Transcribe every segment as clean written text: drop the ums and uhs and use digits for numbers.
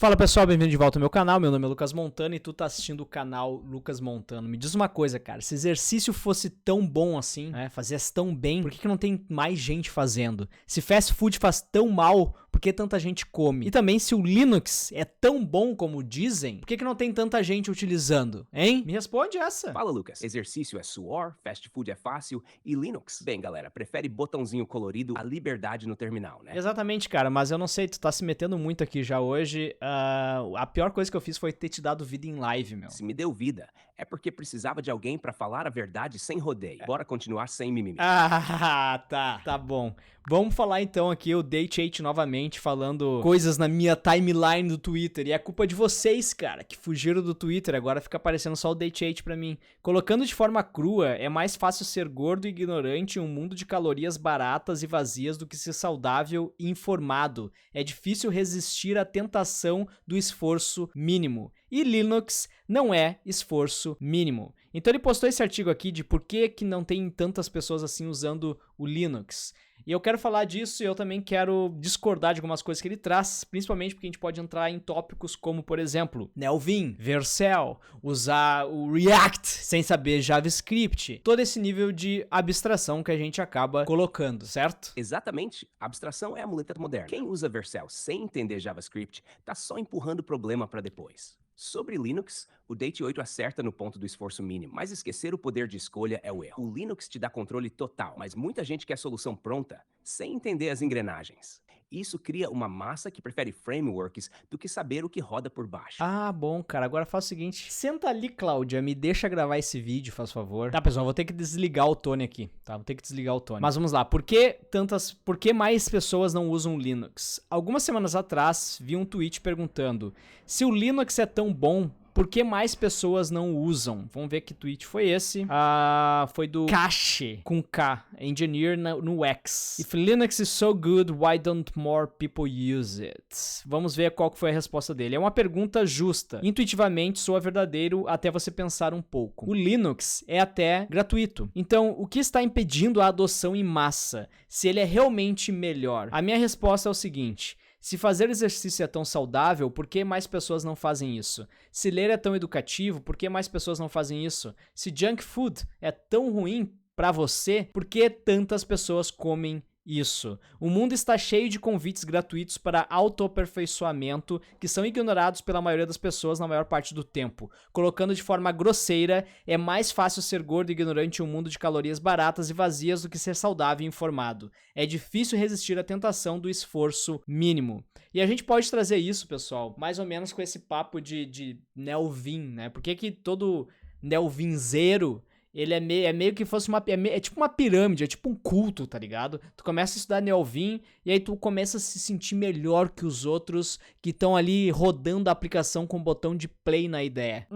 Fala pessoal, bem-vindo de volta ao meu canal, meu nome é Lucas Montano e tu tá assistindo o canal Lucas Montano. Me diz uma coisa, cara, se exercício fosse tão bom assim, fazesse tão bem, por que não tem mais gente fazendo? Se fast food faz tão mal, por que tanta gente come? E também se o Linux é tão bom como dizem, por que não tem tanta gente utilizando, hein? Me responde essa. Fala, Lucas. Exercício é suor, fast food é fácil e Linux? Bem, galera, prefere botãozinho colorido à liberdade no terminal, né? Exatamente, cara, mas eu não sei, tu tá se metendo muito aqui já hoje. A pior coisa que eu fiz foi ter te dado vida em live, meu. Se me deu vida, é porque precisava de alguém pra falar a verdade sem rodeio. Bora continuar sem mimimi. Tá bom. Vamos falar então aqui o Date8 novamente, falando coisas na minha timeline do Twitter. E é culpa de vocês, cara, que fugiram do Twitter. Agora fica aparecendo só o Date8 pra mim. Colocando de forma crua, é mais fácil ser gordo e ignorante em um mundo de calorias baratas e vazias do que ser saudável e informado. É difícil resistir à tentação do esforço mínimo. E Linux não é esforço mínimo. Então ele postou esse artigo aqui de por que não tem tantas pessoas assim usando o Linux. E eu quero falar disso e eu também quero discordar de algumas coisas que ele traz, principalmente porque a gente pode entrar em tópicos como, por exemplo, Nelvin, Vercel, usar o React sem saber JavaScript. Todo esse nível de abstração que a gente acaba colocando, certo? Exatamente. Abstração é a muleta moderna. Quem usa Vercel sem entender JavaScript tá só empurrando o problema pra depois. Sobre Linux, o Date8 acerta no ponto do esforço mínimo, mas esquecer o poder de escolha é o erro. O Linux te dá controle total, mas muita gente quer solução pronta, sem entender as engrenagens. Isso cria uma massa que prefere frameworks do que saber o que roda por baixo. Ah, bom, cara. Agora faz o seguinte. Senta ali, Cláudia. Me deixa gravar esse vídeo, faz favor. Tá, pessoal. Vou ter que desligar o Tony aqui, tá? Vou ter que desligar o Tony. Mas vamos lá. Por que mais pessoas não usam Linux? Algumas semanas atrás, vi um tweet perguntando se o Linux é tão bom, por que mais pessoas não usam? Vamos ver que tweet foi esse. Foi do Cache, com K, engineer no X. If Linux is so good, why don't more people use it? Vamos ver qual foi a resposta dele. É uma pergunta justa. Intuitivamente soa verdadeiro até você pensar um pouco. O Linux é até gratuito. Então, o que está impedindo a adoção em massa? Se ele é realmente melhor? A minha resposta é o seguinte: se fazer exercício é tão saudável, por que mais pessoas não fazem isso? Se ler é tão educativo, por que mais pessoas não fazem isso? Se junk food é tão ruim pra você, por que tantas pessoas comem isso? O mundo está cheio de convites gratuitos para autoaperfeiçoamento que são ignorados pela maioria das pessoas na maior parte do tempo. Colocando de forma grosseira, é mais fácil ser gordo e ignorante em um mundo de calorias baratas e vazias do que ser saudável e informado. É difícil resistir à tentação do esforço mínimo. E a gente pode trazer isso, pessoal, mais ou menos com esse papo de Nelvin, né? Por que todo Nelvinzeiro ele é meio que fosse é tipo uma pirâmide, é tipo um culto, tá ligado? Tu começa a estudar Nelvin e aí tu começa a se sentir melhor que os outros que estão ali rodando a aplicação com o botão de play na ideia.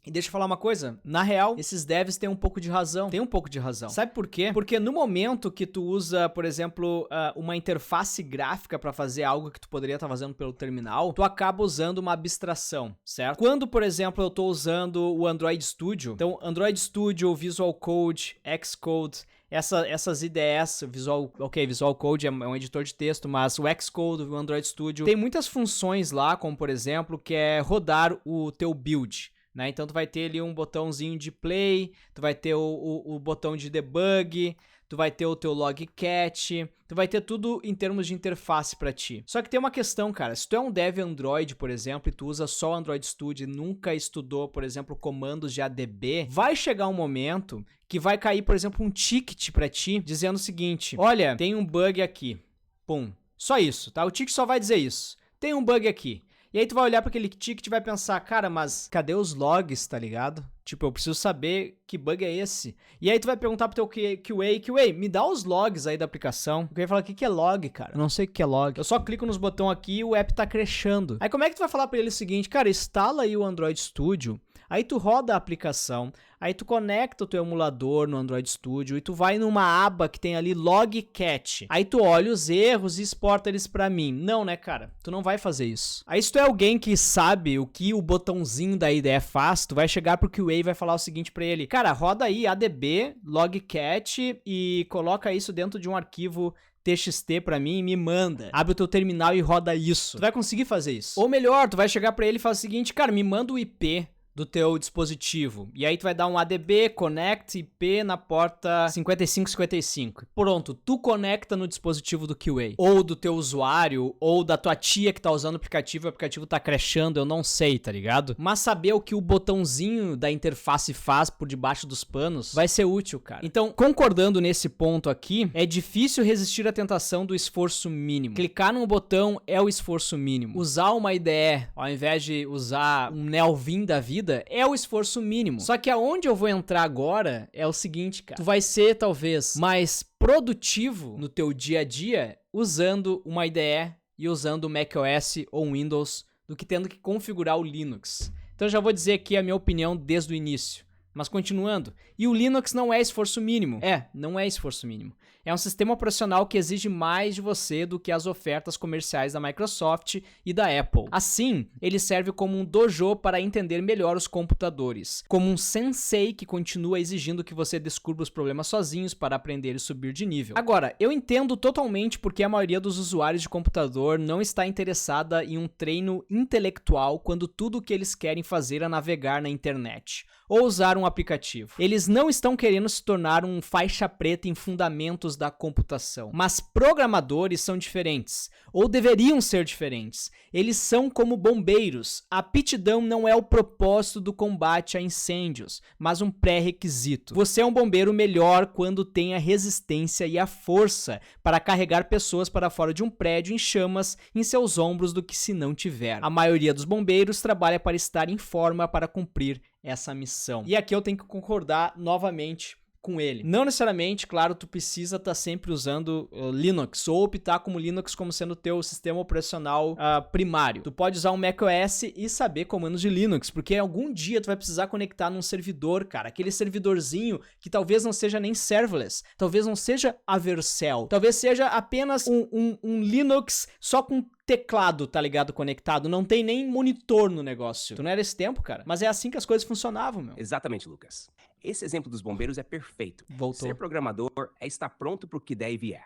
E deixa eu falar uma coisa, na real, esses devs têm um pouco de razão. Tem um pouco de razão. Sabe por quê? Porque no momento que tu usa, por exemplo, uma interface gráfica pra fazer algo que tu poderia estar fazendo pelo terminal, tu acaba usando uma abstração, certo? Quando, por exemplo, eu tô usando o Android Studio, então Android Studio, Visual Code, Xcode, essas IDEs, Visual Code é um editor de texto, mas o Xcode, o Android Studio, tem muitas funções lá, como por exemplo, que é rodar o teu build. Né? Então tu vai ter ali um botãozinho de play, tu vai ter o botão de debug, tu vai ter o teu logcat, tu vai ter tudo em termos de interface pra ti. Só que tem uma questão, cara, se tu é um dev Android, por exemplo, e tu usa só o Android Studio e nunca estudou, por exemplo, comandos de ADB, vai chegar um momento que vai cair, por exemplo, um ticket pra ti, dizendo o seguinte: olha, tem um bug aqui, pum, só isso, tá? O ticket só vai dizer isso, tem um bug aqui. E aí tu vai olhar para aquele ticket e vai pensar, cara, mas cadê os logs, tá ligado? Tipo, eu preciso saber que bug é esse. E aí tu vai perguntar pro teu QA, me dá os logs aí da aplicação. O QA fala, o que é log, cara? Eu não sei o que é log. Eu só clico nos botões aqui e o app tá crashando. Aí como é que tu vai falar pra ele o seguinte, cara, instala aí o Android Studio, aí tu roda a aplicação, aí tu conecta o teu emulador no Android Studio e tu vai numa aba que tem ali logcat. Aí tu olha os erros e exporta eles pra mim. Não, né, cara? Tu não vai fazer isso. Aí se tu é alguém que sabe o que o botãozinho da IDE faz, tu vai chegar pro QA e vai falar o seguinte pra ele, cara, roda aí ADB, logcat e coloca isso dentro de um arquivo TXT pra mim e me manda. Abre o teu terminal e roda isso. Tu vai conseguir fazer isso. Ou melhor, tu vai chegar pra ele e falar o seguinte, cara, me manda o IP do teu dispositivo. E aí tu vai dar um ADB, connect IP na porta 5555. Pronto, tu conecta no dispositivo do QA. Ou do teu usuário, ou da tua tia que tá usando o aplicativo tá crashando, eu não sei, tá ligado? Mas saber o que o botãozinho da interface faz por debaixo dos panos vai ser útil, cara. Então, concordando nesse ponto aqui, é difícil resistir à tentação do esforço mínimo. Clicar num botão é o esforço mínimo. Usar uma IDE, ao invés de usar um Neovim da vida, é o esforço mínimo. Só que aonde eu vou entrar agora é o seguinte, cara. Tu vai ser, talvez, mais produtivo no teu dia a dia usando uma IDE e usando o macOS ou o Windows do que tendo que configurar o Linux. Então eu já vou dizer aqui a minha opinião desde o início. Mas continuando, e o Linux não é esforço mínimo. Não é esforço mínimo. É um sistema operacional que exige mais de você do que as ofertas comerciais da Microsoft e da Apple. Assim, ele serve como um dojo para entender melhor os computadores, como um sensei que continua exigindo que você descubra os problemas sozinhos para aprender e subir de nível. Agora, eu entendo totalmente porque a maioria dos usuários de computador não está interessada em um treino intelectual quando tudo o que eles querem fazer é navegar na internet ou usar um aplicativo. Eles não estão querendo se tornar um faixa preta em fundamentos da computação. Mas programadores são diferentes, ou deveriam ser diferentes. Eles são como bombeiros. A aptidão não é o propósito do combate a incêndios, mas um pré-requisito. Você é um bombeiro melhor quando tem a resistência e a força para carregar pessoas para fora de um prédio em chamas em seus ombros do que se não tiver. A maioria dos bombeiros trabalha para estar em forma para cumprir essa missão. E aqui eu tenho que concordar novamente com ele. Não necessariamente, claro, tu precisa estar sempre usando Linux ou optar como Linux como sendo o teu sistema operacional primário. Tu pode usar um macOS e saber comandos de Linux, porque algum dia tu vai precisar conectar num servidor, cara, aquele servidorzinho que talvez não seja nem serverless, talvez não seja a Vercel, talvez seja apenas um Linux só com teclado, tá ligado, conectado, não tem nem monitor no negócio. Tu não era esse tempo, cara? Mas é assim que as coisas funcionavam, meu. Exatamente, Lucas. Esse exemplo dos bombeiros é perfeito. Voltou. Ser programador é estar pronto para o que der e vier.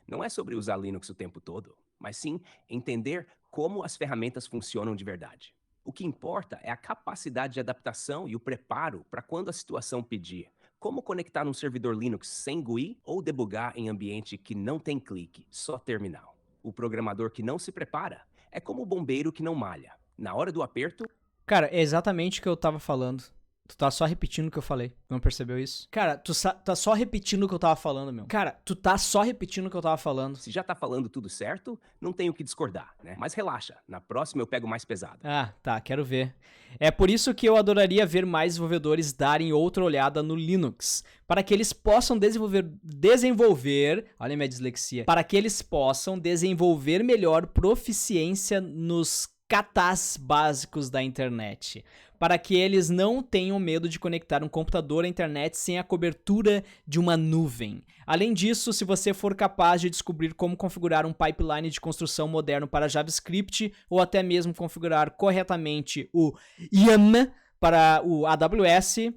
Não é sobre usar Linux o tempo todo, mas sim entender como as ferramentas funcionam de verdade. O que importa é a capacidade de adaptação e o preparo para quando a situação pedir. Como conectar um servidor Linux sem GUI ou debugar em ambiente que não tem clique, só terminal. O programador que não se prepara é como o bombeiro que não malha. Na hora do aperto... Cara, é exatamente o que eu tava falando. Tu tá só repetindo o que eu falei. Não percebeu isso? Cara, tu tá só repetindo o que eu tava falando, meu. Cara, tu tá só repetindo o que eu tava falando. Se já tá falando tudo certo, não tenho o que discordar, né? Mas relaxa, na próxima eu pego mais pesado. Ah, tá, quero ver. É por isso que eu adoraria ver mais desenvolvedores darem outra olhada no Linux, para que eles possam desenvolver, olha a minha dislexia, para que eles possam desenvolver melhor proficiência nos katas básicos da internet, para que eles não tenham medo de conectar um computador à internet sem a cobertura de uma nuvem. Além disso, se você for capaz de descobrir como configurar um pipeline de construção moderno para JavaScript, ou até mesmo configurar corretamente o YAML para o AWS,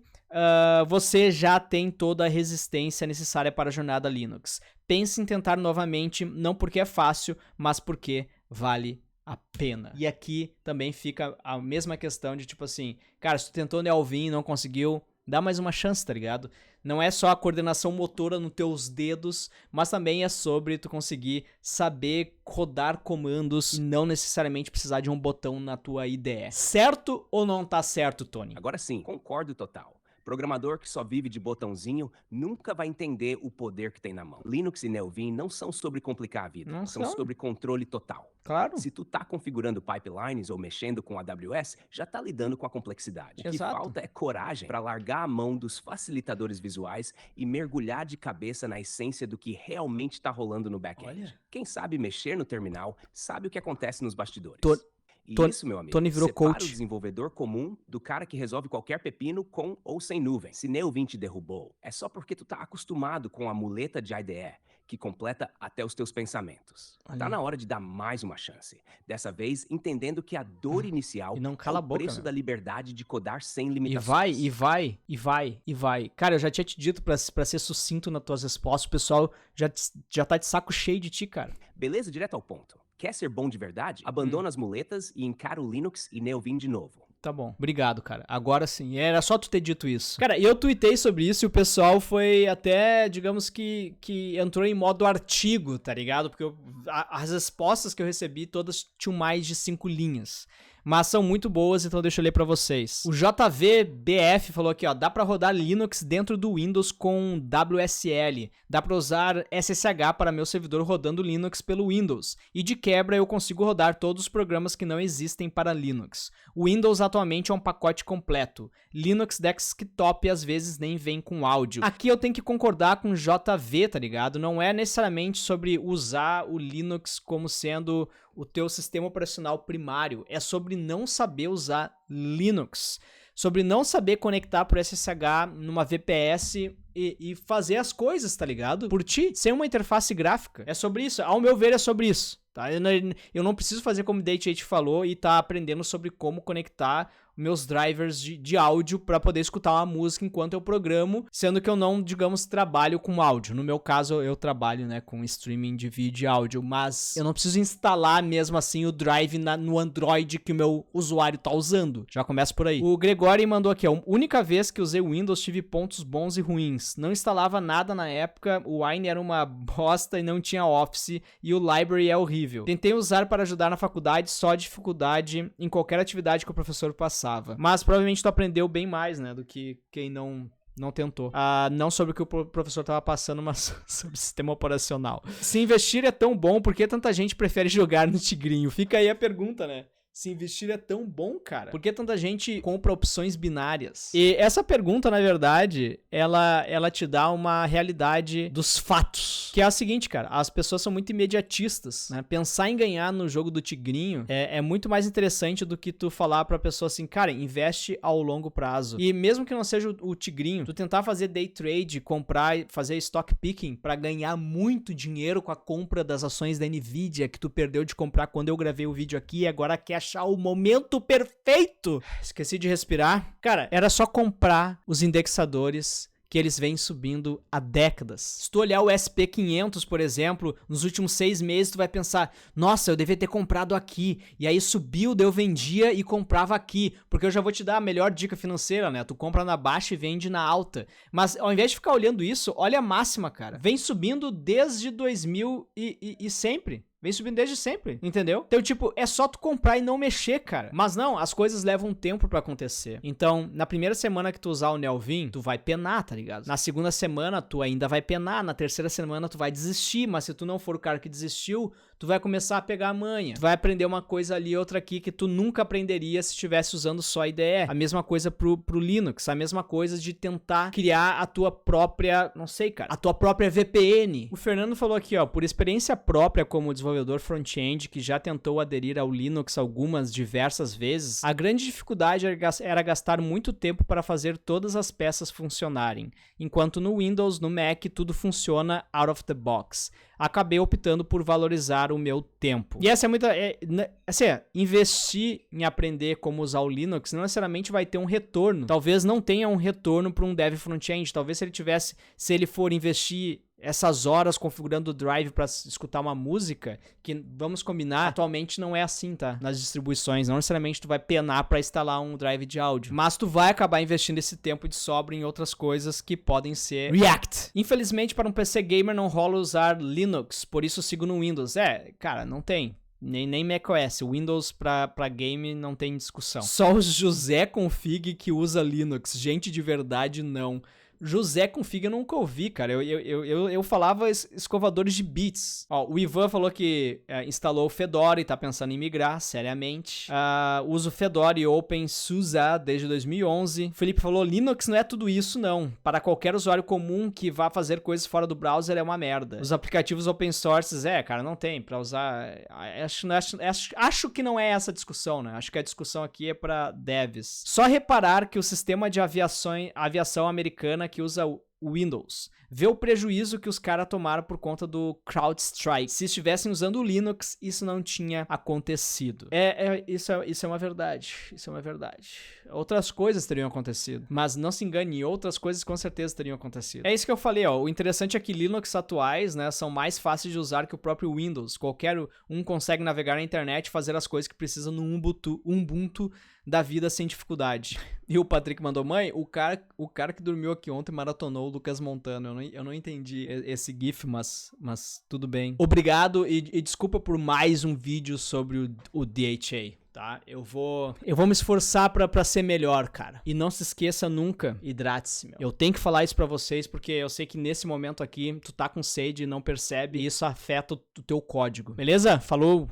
você já tem toda a resistência necessária para a jornada Linux. Pense em tentar novamente, não porque é fácil, mas porque vale a pena. E aqui também fica a mesma questão de tipo assim, cara, se tu tentou Neovim e não conseguiu, dá mais uma chance, tá ligado? Não é só a coordenação motora nos teus dedos, mas também é sobre tu conseguir saber rodar comandos e não necessariamente precisar de um botão na tua IDE. Certo ou não tá certo, Tony? Agora sim, concordo total. Programador que só vive de botãozinho nunca vai entender o poder que tem na mão. Linux e Neovim não são sobre complicar a vida, são sobre controle total. Claro. Se tu tá configurando pipelines ou mexendo com AWS, já tá lidando com a complexidade. O que falta é coragem para largar a mão dos facilitadores visuais e mergulhar de cabeça na essência do que realmente tá rolando no back-end. Quem sabe mexer no terminal, sabe o que acontece nos bastidores. Isso, meu amigo, Tony virou separa coach. o desenvolvedor comum do cara que resolve qualquer pepino com ou sem nuvem. Se Neovim te derrubou, é só porque tu tá acostumado com a muleta de IDE, que completa até os teus pensamentos. Tá na hora de dar mais uma chance. Dessa vez, entendendo que a dor inicial E não é cala a o boca, preço meu. da liberdade de codar sem E limitações. vai. Cara, eu já tinha te dito pra ser sucinto nas tuas respostas, o pessoal já tá de saco cheio de ti, cara. Beleza? Direto ao ponto. Quer ser bom de verdade? Abandona as muletas e encara o Linux e Neovim de novo. Tá bom, obrigado, cara. Agora sim, era só tu ter dito isso. Cara, eu tuitei sobre isso e o pessoal foi até, digamos que entrou em modo artigo, tá ligado? Porque as respostas que eu recebi todas tinham mais de 5 linhas. Mas são muito boas, então deixa eu ler pra vocês. O JVBF falou aqui, ó, dá pra rodar Linux dentro do Windows com WSL. Dá pra usar SSH para meu servidor rodando Linux pelo Windows. E de quebra eu consigo rodar todos os programas que não existem para Linux. O Windows atualmente é um pacote completo. Linux Desktop às vezes nem vem com áudio. Aqui eu tenho que concordar com o JV, tá ligado? Não é necessariamente sobre usar o Linux como sendo o teu sistema operacional primário, é sobre não saber usar Linux, sobre não saber conectar por SSH numa VPS e fazer as coisas, tá ligado? Por ti, sem uma interface gráfica. É sobre isso, ao meu ver é sobre isso, tá? Eu não preciso fazer como o Date8 falou e tá aprendendo sobre como conectar meus drivers de áudio para poder escutar uma música enquanto eu programo, sendo que eu não, digamos, trabalho com áudio. No meu caso, eu trabalho, né, com streaming de vídeo e áudio, mas eu não preciso instalar mesmo assim o drive no Android que o meu usuário tá usando. Já começa por aí. O Gregório mandou aqui, a única vez que usei o Windows tive pontos bons e ruins. Não instalava nada na época, o Wine era uma bosta e não tinha Office, e o Library é horrível. Tentei usar para ajudar na faculdade, só dificuldade em qualquer atividade que o professor passava. Mas provavelmente tu aprendeu bem mais, né, do que quem não tentou. Não sobre o que o professor tava passando, mas sobre o sistema operacional. Se investir é tão bom, por que tanta gente prefere jogar no Tigrinho? Fica aí a pergunta, né? Se investir é tão bom, cara, por que tanta gente compra opções binárias? E essa pergunta, na verdade, ela te dá uma realidade dos fatos. Que é a seguinte, cara, as pessoas são muito imediatistas, né? Pensar em ganhar no jogo do Tigrinho é muito mais interessante do que tu falar pra pessoa assim, cara, investe ao longo prazo. E mesmo que não seja o Tigrinho, tu tentar fazer day trade, comprar, fazer stock picking pra ganhar muito dinheiro com a compra das ações da Nvidia que tu perdeu de comprar quando eu gravei o vídeo aqui e agora quer achar o momento perfeito. Esqueci de respirar. Cara, era só comprar os indexadores que eles vêm subindo há décadas. Se tu olhar o SP500, por exemplo, nos últimos 6 meses, tu vai pensar, nossa, eu devia ter comprado aqui. E aí subiu, daí eu vendia e comprava aqui. Porque eu já vou te dar a melhor dica financeira, né? Tu compra na baixa e vende na alta. Mas ao invés de ficar olhando isso, olha a máxima, cara. Vem subindo desde 2000 e sempre. Vem subindo desde sempre, entendeu? Então, tipo, é só tu comprar e não mexer, cara. Mas não, as coisas levam tempo pra acontecer. Então, na primeira semana que tu usar o Neovim, tu vai penar, tá ligado? Na segunda semana, tu ainda vai penar. Na terceira semana, tu vai desistir. Mas se tu não for o cara que desistiu, tu vai começar a pegar a manha. Tu vai aprender uma coisa ali, outra aqui, que tu nunca aprenderia se estivesse usando só IDE. A mesma coisa pro Linux. A mesma coisa de tentar criar a tua própria, não sei, cara, a tua própria VPN. O Fernando falou aqui, ó, por experiência própria como desenvolvedor front-end que já tentou aderir ao Linux diversas vezes, a grande dificuldade era gastar muito tempo para fazer todas as peças funcionarem, enquanto no Windows, no Mac, tudo funciona out of the box. Acabei optando por valorizar o meu tempo. E essa é muita... investir em aprender como usar o Linux não necessariamente vai ter um retorno. Talvez não tenha um retorno para um dev front-end. Talvez se ele for investir essas horas configurando o drive para escutar uma música, que vamos combinar, atualmente não é assim, tá? Nas distribuições, não necessariamente tu vai penar para instalar um drive de áudio, mas tu vai acabar investindo esse tempo de sobra em outras coisas que podem ser React. Infelizmente, para um PC gamer não rola usar Linux, por isso sigo no Windows. Cara, não tem. Nem macOS, Windows pra game não tem discussão. Só o José Config que usa Linux, gente de verdade não. José Config eu nunca ouvi, cara. Eu falava escovadores de bits. Ó, o Ivan falou que instalou o Fedora e tá pensando em migrar, seriamente. Uso Fedora e OpenSUSE desde 2011. O Felipe falou, Linux não é tudo isso, não. Para qualquer usuário comum que vá fazer coisas fora do browser é uma merda. Os aplicativos open source, cara, não tem pra usar. Acho que não é essa a discussão, né? Acho que a discussão aqui é pra devs. Só reparar que o sistema de aviação americana que usa o Windows vê o prejuízo que os caras tomaram por conta do CrowdStrike. Se estivessem usando o Linux, isso não tinha acontecido. Isso é uma verdade. Isso é uma verdade. Outras coisas teriam acontecido. Mas não se engane, outras coisas com certeza teriam acontecido. É isso que eu falei, ó. O interessante é que Linux atuais, né, são mais fáceis de usar que o próprio Windows. Qualquer um consegue navegar na internet e fazer as coisas que precisa no Ubuntu da vida sem dificuldade. E o Patrick mandou, mãe, o cara que dormiu aqui ontem maratonou o Lucas Montano. Eu não entendi esse gif, mas tudo bem. Obrigado e desculpa por mais um vídeo sobre o DHA. Tá? Eu vou me esforçar pra ser melhor, cara. E não se esqueça nunca, hidrate-se, meu. Eu tenho que falar isso pra vocês, porque eu sei que nesse momento aqui, tu tá com sede e não percebe, e isso afeta o teu código. Beleza? Falou.